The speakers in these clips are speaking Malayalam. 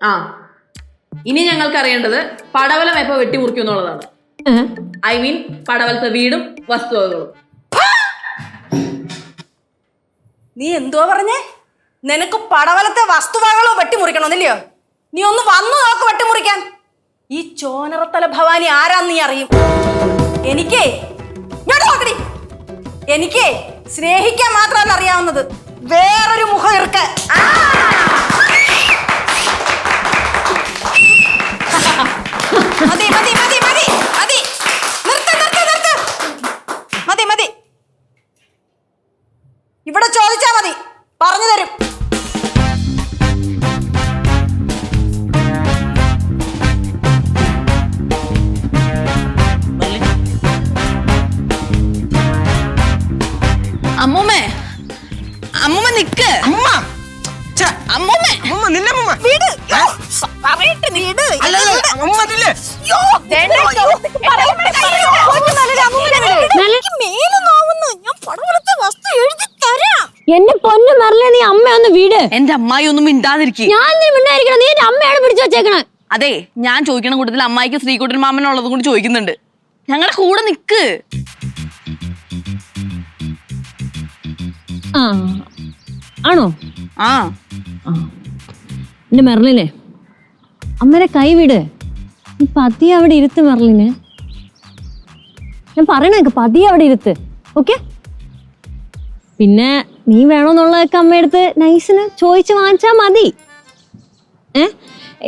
ആ ഇനി ഞങ്ങൾക്ക് അറിയേണ്ടത് പടവലം എപ്പോ വെട്ടിമുറിക്കും എന്നുള്ളതാണ്. ഐ മീൻ പടവലത്തെ വീടും വസ്തുവകകളും. നീ എന്തുവാ പറഞ്ഞേ? നിനക്ക് പടവലത്തെ വസ്തുവകകളോ വെട്ടിമുറിക്കണമെന്നില്ലയോ? നീ ഒന്ന് വന്നു നോക്ക് വെട്ടിമുറിക്കാൻ. ഈ ചോനറത്തല ഭവാനി ആരാന്ന് നീ അറിയും. എനിക്കേ എനിക്ക് സ്നേഹിക്കാൻ മാത്രമല്ല അറിയാവുന്നത്, വേറൊരു മുഖം ഇറുക്കാൻ. മതി മതി മതി മതി മതി നിർത്ത് നിർത്ത് നിർത്ത് മതി മതി. ഇവിടെ ചോദിച്ചാ മതി, പറഞ്ഞു തരും. അമ്മൂമ്മേ, അമ്മൂമ്മ നിക്ക്. എന്റെ പൊന്നു മെർലിനെ, നീ അമ്മയൊന്ന് വീട്. എന്റെ അമ്മായി ഒന്നും മിണ്ടാതിരിക്കും. ഞാൻ മിണ്ടായിരിക്കണം, നീ എന്റെ അമ്മയാണ് പിടിച്ചു വെച്ചേക്കണേ. അതെ, ഞാൻ ചോദിക്കണ കൂട്ടത്തിൽ അമ്മായിക്ക് ശ്രീകുട്ടൻ മാമനുള്ളതും കൂടി ചോദിക്കുന്നുണ്ട്. ഞങ്ങളുടെ കൂടെ നിക്ക്. ആണോ? ആ എന്റെ മെർലിനെ, അമ്മരെ കൈവിട്. നീ പതിയെ അവിടെ ഇരുത്ത് മെർലിനെ. ഞാൻ പറയണേക്ക് പതിയെ അവിടെ ഇരുത്ത്. ഓക്കെ? പിന്നെ നീ വേണോന്നുള്ളതൊക്കെ അമ്മയടുത്ത് നൈസിന് ചോദിച്ച് വാങ്ങിച്ചാ മതി.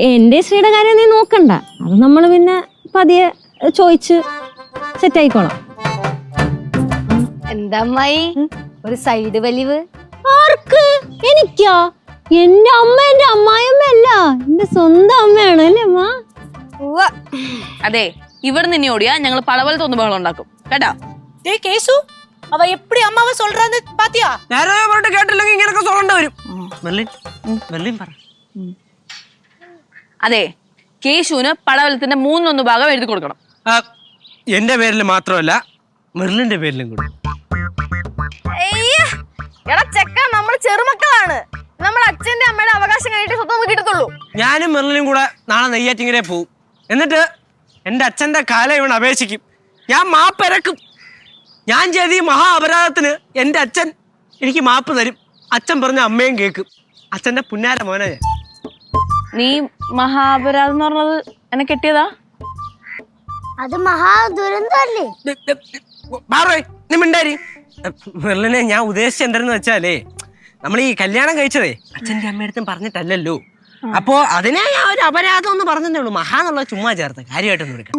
എന്റെ ശ്രീയുടെ കാര്യം നീ നോക്കണ്ട, അത് നമ്മൾ പിന്നെ പതിയെ ചോദിച്ച് സെറ്റ് ആയിക്കോളാം. എന്താ അമ്മായി ഒരു സൈഡ് വലിവ്? ആർക്ക്? എനിക്കാ? എന്റെ അമ്മ എന്റെ അമ്മായിയമ്മയല്ല, എന്റെ സ്വന്തം അമ്മയാണ് അല്ലേ അമ്മ? അതെ, ഇവിടെ നിന്നെ ഓടിയാ ഞങ്ങൾ പടവലത്തെ ഒന്ന് ബഹളം ഉണ്ടാക്കും കേട്ടാ. കേസു അവ എപ്പടി അമ്മാവ சொல்றான்னு பாத்தியா? നേരെ പറഞ്ഞിട്ട് കേട്ടില്ലെങ്കിൽ ഇങ്ങനൊക്കെ സോളണ്ട വരും. മെർലിൻ പറ. അതെ, കേശുവിന് പടവലത്തിന്റെ 3/1 ഭാഗം എഴുതി കൊടുക്കണം. എന്റെ പേരിൽ മാത്രമല്ല, മെർലിന്റെ പേരിലും കൂടി. നമ്മള് ചെറുമക്കളാണ്. നമ്മുടെ അച്ഛന്റെ അമ്മയുടെ അവകാശം കഴിഞ്ഞിട്ട് സ്വന്തം കിട്ടത്തുള്ളൂ. ഞാനും മെർലിനും കൂടെ നാളെ നെയ്യാറ്റിങ്ങനെ പോവും. എന്നിട്ട് എന്റെ അച്ഛന്റെ കാലം ഇവൻ അപേക്ഷിക്കും. ഞാൻ മാപ്പിരക്കും. ഞാൻ ചെയ്ത ഈ മഹാ അപരാധത്തിന് എന്റെ അച്ഛൻ എനിക്ക് മാപ്പ് തരും. അച്ഛൻ പറഞ്ഞ അമ്മയും കേൾക്കും. അച്ഛന്റെ പുന്നാര മോനെ ഞാൻ. നീ മഹാപരാധം എന്ന് പറഞ്ഞത് എന്നെ കെട്ടിയതാ? അത് മഹാ ദുരന്തല്ലേ? നീ മിണ്ടാരി. മെർലിനെ, ഞാൻ ഉദ്ദേശിച്ച എന്താന്ന് വെച്ചാലേ, നമ്മൾ ഈ കല്യാണം കഴിച്ചതേ അച്ഛൻ്റെ അമ്മയടുത്തും പറഞ്ഞിട്ടല്ലല്ലോ. അപ്പോ അതിനെ ഞാൻ ഒരു അപരാധം എന്ന് പറഞ്ഞതേ ഉള്ളൂ. മഹാന്നുള്ള ചുമ്മാ ചേർത്ത് കാര്യമായിട്ടൊന്നും എടുക്കാം.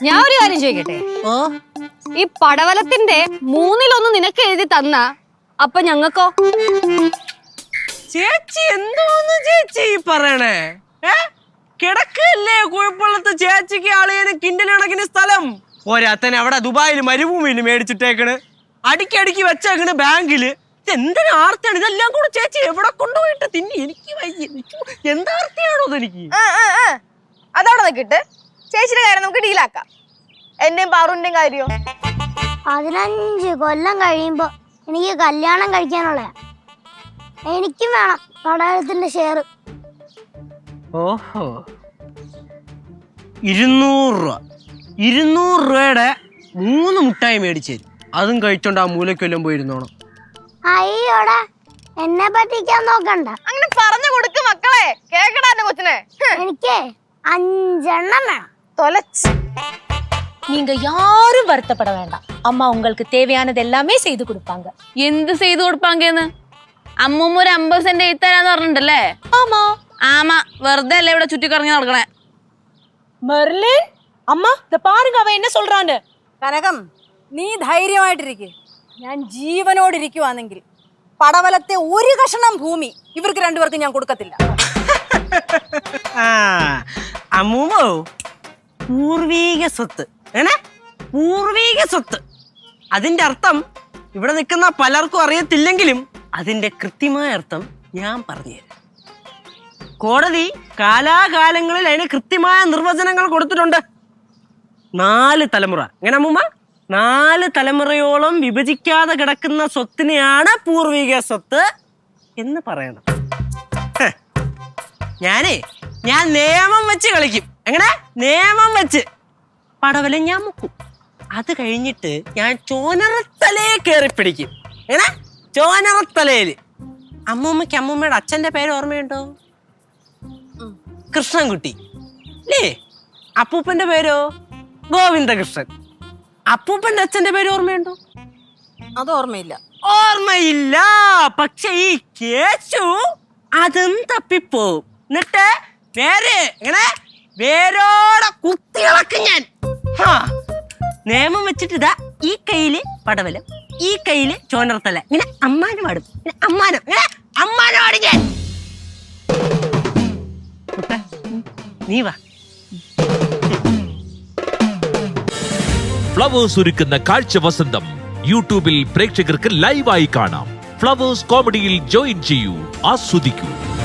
ഞാൻ ഒരു കാര്യം ചോദിക്കട്ടെ? ഓ, ഈ പടവലത്തിന്റെ 1/3 നിനക്ക് എഴുതി തന്ന അപ്പൊ ഞങ്ങൾക്കോ? ചേച്ചി എന്തോന്ന് ചേച്ചി പറയണേ? കിടക്കല്ലേ കുഴപ്പമുള്ളത്? ചേച്ചിക്ക് ആളിയന് കിൻഡൽ കണക്കിന് സ്ഥലം പോരാത്തന്നെ അവിടെ ദുബായിൽ മരുഭൂമിയിൽ മേടിച്ചിട്ടേക്കണ്. അടിക്കടിക്ക് വെച്ചേക്കണ് ബാങ്കില്. എന്തിനാ ആർത്തിയാണ് ഇതെല്ലാം കൂടെ? ചേച്ചി എവിടെ കൊണ്ടുപോയിട്ട് തിന്നി? എനിക്ക് എന്താ ആർത്തിയാണോ അതെനിക്ക്? അതവിടെ നിൽക്കിട്ട് ചേച്ചിയുടെ കാര്യം നമുക്ക് ഡീലാക്കാം. എന്റെയും പാറുവിന്റെയും കാര്യോ? 15 കൊല്ലം കഴിയുമ്പോ എനിക്ക് കല്യാണം കഴിക്കാനുള്ള എനിക്കും വേണം പടവലത്തിന്റെ ഷെയർ. ഓഹോ, 200 രൂപയുടെ 3 മുട്ടായി മേടിച്ചു തരും. അതും കഴിച്ചോണ്ട് ആ മൂലക്കൊല്ലം പോയിരുന്നോണം. അയ്യോടാ, എന്നെ പറ്റിക്കാൻ നോക്കണ്ട. അങ്ങനെ പറഞ്ഞു കൊടുക്ക് മക്കളെ, കേക്കടാ എന്റെ കൊച്ചിനെ. എനിക്ക് 5 എണ്ണം വേണം. தொலைச்சு. நீங்க யாரும் வருத்தப்பட வேண்டாம். அம்மா உங்களுக்கு தேவையானது எல்லாமே செய்து கொடுப்பாங்க. എന്ത് ചെയ്തു കൊടുപ്പാങ്കേന്ന്? അമ്മൂമ്മ ഒരു 50 സെന്റ് എഴുത്തരാന്ന് പറഞ്ഞിട്ടുണ്ടല്ലേ? ஆமா ആമ, വെറുതെ അല്ലേ ഇവിടെ ചുറ്റിക്കറങ്ങി നടക്കണേ. மெர்லின் அம்மா இத பாருங்க அவன் என்ன சொல்றான்னு. കനകം, നീ ധൈര്യമായിട്ടിരിക്കുക. ഞാൻ ജീവനോടിരിക്കുവാണെങ്കിൽ പടവലത്തെ ഒരു കഷണം ഭൂമി ഇവർക്ക് രണ്ടുപേർക്കും ഞാൻ കൊടുക്കത്തില്ല. അമ്മൂമ്മോ, പൂർവീക സ്വത്ത്. പൂർവീക സ്വത്ത്. അതിന്റെ അർത്ഥം ഇവിടെ നിൽക്കുന്ന പലർക്കും അറിയത്തില്ലെങ്കിലും അതിന്റെ കൃത്യമായ അർത്ഥം ഞാൻ പറഞ്ഞുതരാം. കോടതി കാലാകാലങ്ങളിൽ അതിന് കൃത്യമായ നിർവചനങ്ങൾ കൊടുത്തിട്ടുണ്ട്. 4 തലമുറ. എങ്ങനെ അമ്മൂമ്മ? 4 തലമുറയോളം വിഭജിക്കാതെ കിടക്കുന്ന സ്വത്തിനെയാണ് പൂർവീക സ്വത്ത് എന്ന് പറയണം. ഞാൻ നിയമം വെച്ച് കളിക്കും. എങ്ങനെ? നിയമം വെച്ച് പടവലം ഞാൻ മുക്കും. അത് കഴിഞ്ഞിട്ട് ഞാൻ ചോനറത്തലയെ കയറി പിടിക്കും. എങ്ങനെ? ചോനറത്തലയില്. അമ്മൂമ്മയുടെ അച്ഛന്റെ പേര് ഓർമ്മയുണ്ടോ? കൃഷ്ണൻകുട്ടി അല്ലേ? അപ്പൂപ്പന്റെ പേരോ? ഗോവിന്ദകൃഷ്ണൻ. അപ്പൂപ്പന്റെ അച്ഛന്റെ പേര് ഓർമ്മയുണ്ടോ? അത് ഓർമ്മയില്ല. ഓർമ്മയില്ല. പക്ഷെ ഈ കേശു അതും തപ്പിപ്പോവും. എന്നിട്ട് വേരോടെ കുത്തികളക്കും ഞാൻ. നിയമം വെച്ചിട്ട് ഇതാ ഈ കയ്യില് പടവലം, ഈ കയ്യില് ചോനർത്തല. ഇങ്ങനെ അമ്മാനം പാടും. അമ്മാനം പാടും ഞാൻ. നീ വാ. ഫ്ലവേഴ്സ് ഒരുക്കുന്ന കാഴ്ച വസന്തം യൂട്യൂബിൽ പ്രേക്ഷകർക്ക് ലൈവായി കാണാം. ഫ്ലവേഴ്സ് കോമഡിയിൽ ജോയിൻ ചെയ്യൂ, ആസ്വദിക്കൂ.